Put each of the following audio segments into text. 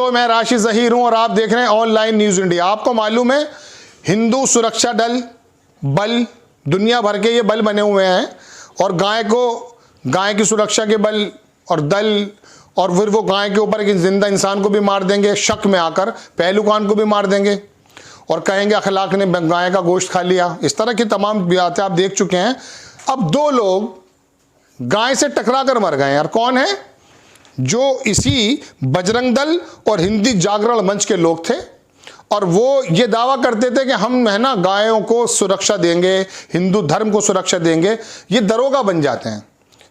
दोस्तों, मैं राशि ज़हीर हूं और आप देख रहे हैं ऑनलाइन न्यूज़ इंडिया। आपको मालूम है हिंदू सुरक्षा दल बल दुनिया भर के ये बल बने हुए हैं और गाय की सुरक्षा के बल और दल, और फिर वो गाय के ऊपर एक जिंदा इंसान को भी मार देंगे, शक में आकर पहलुकान को भी मार देंगे और कहेंगे अखलाक ने गाय का गोश्त खा लिया। इस तरह की तमाम बातें आप देख चुके हैं। अब दो लोग गाय से टकरा कर मर गए यार। कौन है? जो इसी बजरंग दल और हिंदी जागरण मंच के लोग थे और वो ये दावा करते थे कि हम है ना गायों को सुरक्षा देंगे, हिंदू धर्म को सुरक्षा देंगे। ये दरोगा बन जाते हैं।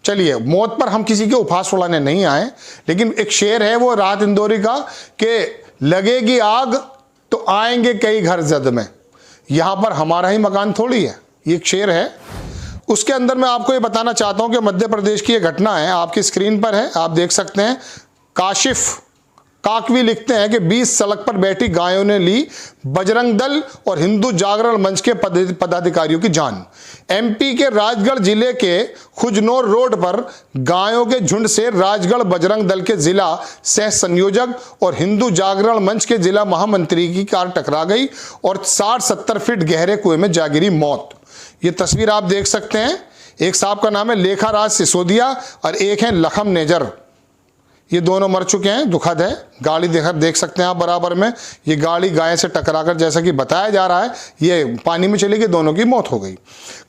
चलिए, मौत पर हम किसी के उपहास उड़ाने नहीं आए, लेकिन एक शेर है वो राहत इंदौरी का कि लगेगी आग तो आएंगे कई घर जद में, यहां पर हमारा ही मकान थोड़ी है। ये एक शेर है। उसके अंदर मैं आपको ये बताना चाहता हूं कि मध्य प्रदेश की ये घटना है, आपकी स्क्रीन पर है, आप देख सकते हैं। काशिफ काकवी लिखते हैं कि 20 सड़क पर बैठी गायों ने ली बजरंग दल और हिंदू जागरण मंच के पदाधिकारियों की जान। एमपी के राजगढ़ जिले के खुजनोर रोड पर गायों के झुंड से राजगढ़ बजरंग दल के जिला सह संयोजक और हिंदू जागरण मंच के जिला महामंत्री की कार टकरा गई और 60-70 फीट गहरे कुएं में जा गिरी मौत। ये तस्वीर आप देख सकते हैं। एक साहब का नाम है लेखा राज सिसोदिया और एक है लखम नेजर। ये दोनों मर चुके हैं, दुखद है। गाड़ी देख सकते हैं आप बराबर में। ये गाड़ी गाय से टकराकर, जैसा कि बताया जा रहा है, ये पानी में चली गई, दोनों की मौत हो गई।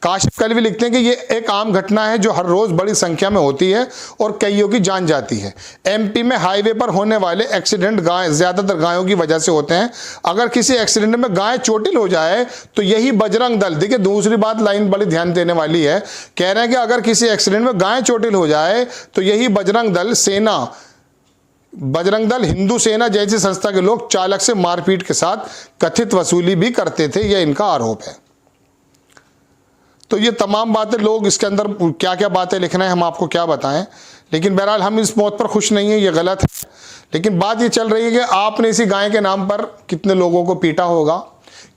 काशिफ कलवी लिखते हैं कि ये एक आम घटना है जो हर रोज बड़ी संख्या में होती है और कईयों की जान जाती है। एमपी में हाईवे पर होने वाले एक्सीडेंट ज्यादातर गायों की वजह से होते हैं। अगर किसी एक्सीडेंट में गाय चोटिल हो जाए तो यही बजरंग दल, देखिए दूसरी बात लाइन बड़ी ध्यान देने वाली है, कह रहे हैं कि अगर किसी एक्सीडेंट में गाय चोटिल हो जाए तो यही बजरंग दल हिंदू सेना जैसी संस्था के लोग चालक से मारपीट के साथ कथित वसूली भी करते थे, यह इनका आरोप है। तो ये तमाम बातें, लोग इसके अंदर क्या क्या बातें लिख रहे हैं हम आपको क्या बताएं, लेकिन बहरहाल हम इस मौत पर खुश नहीं है, ये गलत है। लेकिन बात ये चल रही है कि आपने इसी गाय के नाम पर कितने लोगों को पीटा होगा,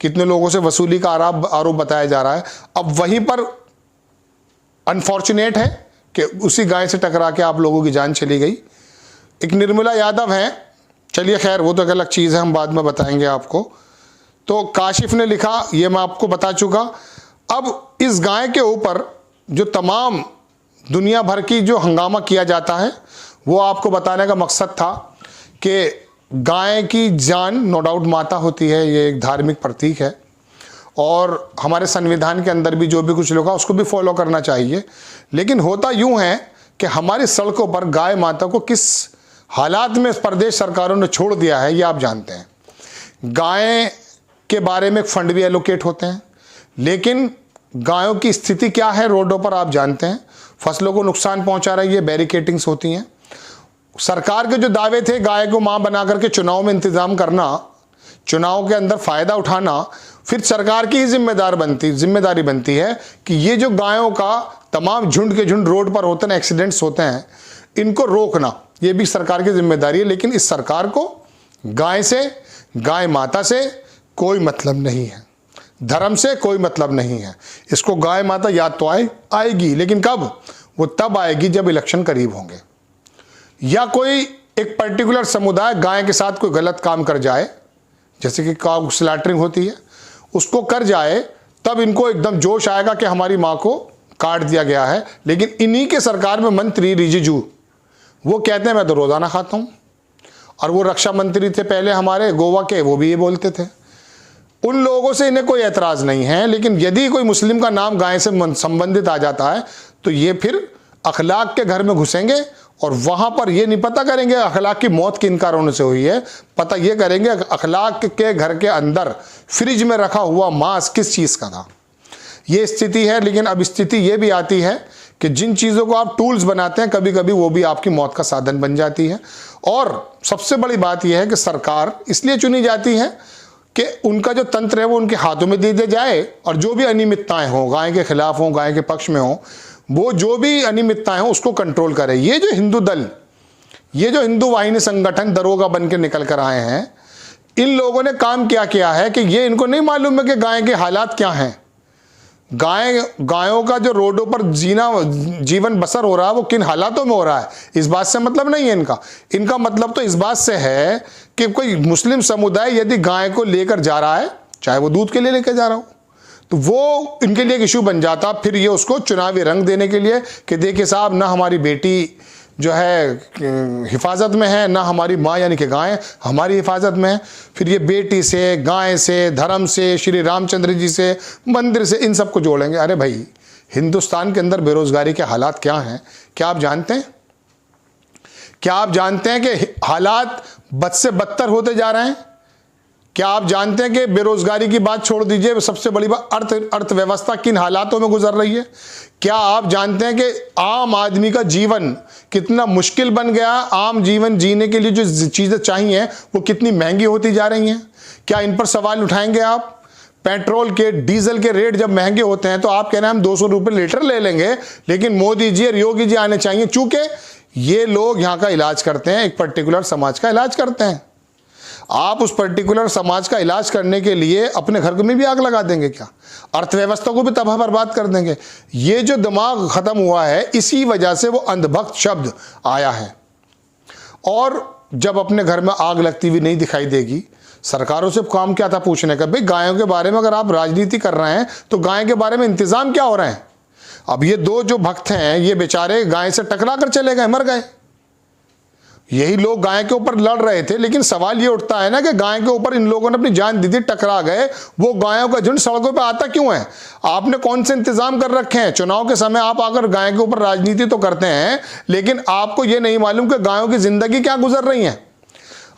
कितने लोगों से वसूली का आरोप बताया जा रहा है। अब वहीं पर अनफॉर्चुनेट है कि उसी गाय से टकरा के आप लोगों की जान चली गई। एक निर्मला यादव हैं, चलिए खैर वो तो एक अलग चीज़ है, हम बाद में बताएंगे आपको। तो काशिफ ने लिखा, ये मैं आपको बता चुका। अब इस गाय के ऊपर जो तमाम दुनिया भर की जो हंगामा किया जाता है वो आपको बताने का मकसद था कि गाय की जान नो डाउट माता होती है, ये एक धार्मिक प्रतीक है और हमारे संविधान के अंदर भी जो भी कुछ लोग उसको भी फॉलो करना चाहिए। लेकिन होता यूँ है कि हमारी सड़कों पर गाय माता को किस हालात में प्रदेश सरकारों ने छोड़ दिया है ये आप जानते हैं। गाय के बारे में फंड भी एलोकेट होते हैं, लेकिन गायों की स्थिति क्या है रोडों पर आप जानते हैं। फसलों को नुकसान पहुंचा रही है, बैरिकेटिंग्स होती हैं। सरकार के जो दावे थे गाय को मां बना करके चुनाव में इंतजाम करना, चुनाव के अंदर फायदा उठाना, फिर सरकार की ही जिम्मेदारी बनती है कि ये जो गायों का तमाम झुंड के झुंड रोड पर होते हैं, एक्सीडेंट्स होते हैं, इनको रोकना ये भी सरकार की जिम्मेदारी है। लेकिन इस सरकार को गाय से, गाय माता से कोई मतलब नहीं है, धर्म से कोई मतलब नहीं है। इसको गाय माता याद तो आएगी, लेकिन कब? वो तब आएगी जब इलेक्शन करीब होंगे या कोई एक पर्टिकुलर समुदाय गाय के साथ कोई गलत काम कर जाए, जैसे कि काउ स्लैटरिंग होती है, उसको कर जाए, तब इनको एकदम जोश आएगा कि हमारी माँ को काट दिया गया है। लेकिन इन्हीं के सरकार में मंत्री रिजिजू, वो कहते हैं मैं तो रोजाना खाता हूं, और वो रक्षा मंत्री थे पहले हमारे गोवा के, वो भी ये बोलते थे। उन लोगों से इन्हें कोई एतराज नहीं है। लेकिन यदि कोई मुस्लिम का नाम गाय से संबंधित आ जाता है तो ये फिर अखलाक के घर में घुसेंगे और वहां पर ये नहीं पता करेंगे अखलाक की मौत किन कारणों से हुई है, पता ये करेंगे अखलाक के घर के अंदर फ्रिज में रखा हुआ मांस किस चीज का था। ये स्थिति है। लेकिन अब स्थिति ये भी आती है कि जिन चीज़ों को आप टूल्स बनाते हैं, कभी कभी वो भी आपकी मौत का साधन बन जाती है। और सबसे बड़ी बात यह है कि सरकार इसलिए चुनी जाती है कि उनका जो तंत्र है वो उनके हाथों में दे दिया जाए और जो भी अनियमितताएं हों, गाय के खिलाफ हों, गाय के पक्ष में हों, वो जो भी अनियमितताएं हों उसको कंट्रोल करे। ये जो हिंदू दल, ये जो हिंदू वाहिनी संगठन दरोगा बन के निकल कर आए हैं, इन लोगों ने काम क्या किया है कि ये इनको नहीं मालूम है कि गाय के हालात क्या हैं। गायों का जो रोडों पर जीवन बसर हो रहा है वो किन हालातों में हो रहा है, इस बात से मतलब नहीं है इनका मतलब तो इस बात से है कि कोई मुस्लिम समुदाय यदि गाय को लेकर जा रहा है, चाहे वो दूध के लिए लेकर जा रहा हो, तो वो इनके लिए एक इशू बन जाता। फिर ये उसको चुनावी रंग देने के लिए कि देखिए साहब, ना हमारी बेटी जो है हिफाजत में है, ना हमारी माँ यानी कि गाय हमारी हिफाजत में है। फिर ये बेटी से, गाय से, धर्म से, श्री रामचंद्र जी से, मंदिर से, इन सबको जोड़ेंगे। अरे भाई, हिंदुस्तान के अंदर बेरोजगारी के हालात क्या हैं, क्या आप जानते हैं? क्या आप जानते हैं कि हालात बद से बदतर होते जा रहे हैं? क्या आप जानते हैं कि बेरोजगारी की बात छोड़ दीजिए, सबसे बड़ी बात अर्थव्यवस्था किन हालातों में गुजर रही है? क्या आप जानते हैं कि आम आदमी का जीवन कितना मुश्किल बन गया? आम जीवन जीने के लिए जो चीज़ें चाहिए वो कितनी महंगी होती जा रही हैं? क्या इन पर सवाल उठाएंगे आप? पेट्रोल के, डीजल के रेट जब महंगे होते हैं तो आप कह रहे हैं हम 200 रुपये लीटर ले लेंगे, लेकिन मोदी जी और योगी जी आने चाहिए, चूंकि ये लोग यहाँ का इलाज करते हैं, एक पर्टिकुलर समाज का इलाज करते हैं। आप उस पर्टिकुलर समाज का इलाज करने के लिए अपने घर में भी आग लगा देंगे क्या? अर्थव्यवस्था को भी तबाह बर्बाद कर देंगे। ये जो दिमाग खत्म हुआ है, इसी वजह से वो अंधभक्त शब्द आया है। और जब अपने घर में आग लगती हुई नहीं दिखाई देगी, सरकारों से काम क्या था पूछने का? भाई, गायों के बारे में अगर आप राजनीति कर रहे हैं तो गाय के बारे में इंतजाम क्या हो रहे हैं? अब ये दो जो भक्त हैं, ये बेचारे गाय से टकरा कर चले गए, मर गए। यही लोग गाय के ऊपर लड़ रहे थे, लेकिन सवाल ये उठता है ना कि गाय के ऊपर इन लोगों ने अपनी जान दी थी, टकरा गए, वो गायों का झुंड सड़कों पे आता क्यों है? आपने कौन से इंतजाम कर रखे हैं? चुनाव के समय आप आकर गाय के ऊपर राजनीति तो करते हैं, लेकिन आपको ये नहीं मालूम कि गायों की जिंदगी क्या गुजर रही है।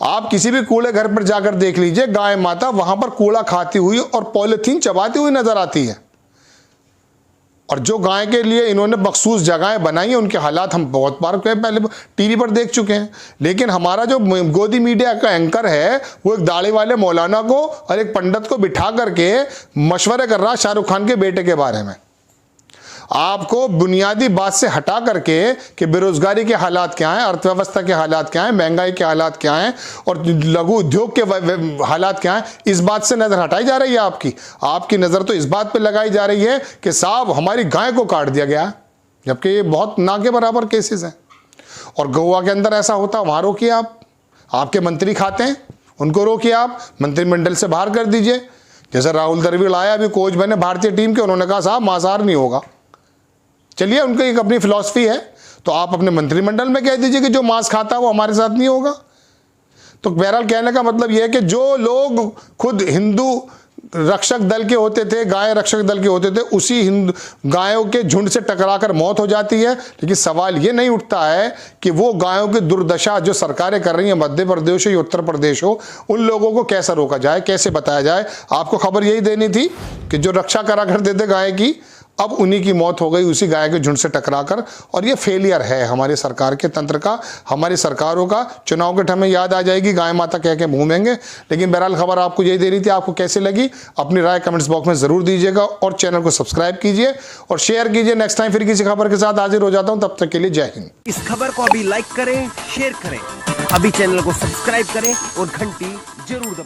आप किसी भी कूड़े घर पर जाकर देख लीजिए, गाय माता वहां पर कूड़ा खाती हुई और पॉलिथीन चबाती हुई नजर आती है। और जो गाय के लिए इन्होंने मखसूस जगहें बनाई हैं, उनके हालात हम बहुत बार पहले टीवी पर देख चुके हैं। लेकिन हमारा जो गोदी मीडिया का एंकर है, वो एक दाढ़ी वाले मौलाना को और एक पंडित को बिठा करके मशवरे कर रहा है शाहरुख खान के बेटे के बारे में। आपको बुनियादी बात से हटा करके कि बेरोजगारी के हालात क्या हैं, अर्थव्यवस्था के हालात क्या हैं, महंगाई के हालात क्या हैं और लघु उद्योग के हालात क्या हैं, इस बात से नजर हटाई जा रही है आपकी नजर तो इस बात पे लगाई जा रही है कि साहब हमारी गाय को काट दिया गया, जबकि ये बहुत ना के बराबर केसेस हैं। और गोवा के अंदर ऐसा होता, वहां रोकिए आप। आपके मंत्री खाते हैं, उनको रोकिए आप, मंत्रिमंडल से बाहर कर दीजिए। जैसे राहुल द्रविड़ आया अभी कोच बने भारतीय टीम के, उन्होंने कहा साहब मांसाहार नहीं होगा। चलिए, उनकी एक अपनी फिलॉसफी है, तो आप अपने मंत्रिमंडल में कह दीजिए कि जो मांस खाता है वो हमारे साथ नहीं होगा। तो बहरहाल कहने का मतलब यह है कि जो लोग खुद हिंदू रक्षक दल के होते थे, गाय रक्षक दल के होते थे, उसी हिंदू गायों के झुंड से टकराकर मौत हो जाती है। लेकिन सवाल ये नहीं उठता है कि वो गायों की दुर्दशा जो सरकारें कर रही हैं, मध्य प्रदेश हो या उत्तर प्रदेश हो, उन लोगों को कैसे रोका जाए, कैसे बताया जाए। आपको खबर यही देनी थी कि जो रक्षा करा करते थे गाय की, अब उन्हीं की मौत हो गई उसी गाय के झुंड से टकराकर। और ये फेलियर है हमारी सरकार के तंत्र का, हमारी सरकारों का। चुनाव के टाइम में याद आ जाएगी, गाय माता कह के मुंह मेंगे। लेकिन बहरहाल खबर आपको यही देनी थी। आपको कैसी लगी अपनी राय कमेंट्स बॉक्स में जरूर दीजिएगा और चैनल को सब्सक्राइब कीजिए और शेयर कीजिए। नेक्स्ट टाइम फिर किसी खबर के साथ हाजिर हो जाता हूं, तब तक के लिए जय हिंद। इस खबर को अभी लाइक करें, शेयर करें, अभी चैनल को सब्सक्राइब करें और घंटी जरूर दबाएं।